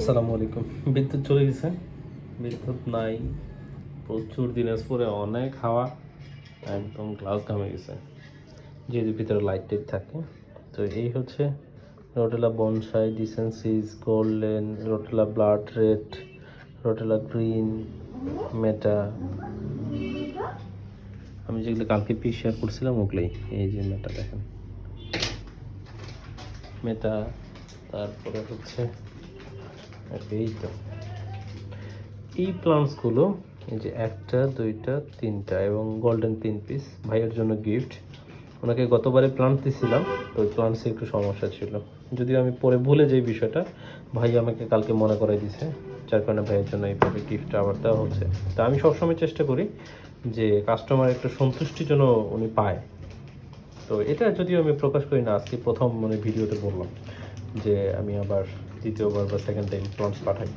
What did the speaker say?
আসসালামু আলাইকুম। বিদ্যুৎ চলে গেছে, বিদ্যুৎ নাই প্রচুর। দিনাজপুরে অনেক হাওয়া, একদম গ্লাস ঘামে গেছে, যেহেতু ভিতরে লাইট টাইট থাকে। তো এই হচ্ছে রোটেলা বনসাই, ডিসেন্সিস, golden, rotala blood red, rotala green, মেটা। আমি যেগুলো কালকে পিক শেয়ার করছিলাম ওগুলোই। এই যে মেটা দেখেন, মেটা। তারপরে হচ্ছে এই তো এই প্লান্টসগুলো, এই যে একটা, দুইটা, তিনটা এবং গোল্ডেন 3 পিস ভাইয়ের জন্য গিফট। ওনাকে গতবারে প্লান্ট দিয়েছিলাম, তো ওই প্লান্টসে একটু সমস্যা ছিল, যদিও আমি পরে ভুলে যাই বিষয়টা। ভাই আমাকে কালকে মনে করাই দিছে, যার কারণে ভাইয়ের জন্য এইভাবে গিফটটা আবার দেওয়া হচ্ছে। তা আমি সবসময় চেষ্টা করি যে কাস্টমার একটা সন্তুষ্টি যেন উনি পায়। তো এটা যদিও আমি প্রকাশ করি না, আজকে প্রথম ভিডিওতে বললাম যে আমি আবার দ্বিতীয়বার বা সেকেন্ড টাইম প্লান্টস পাঠাই।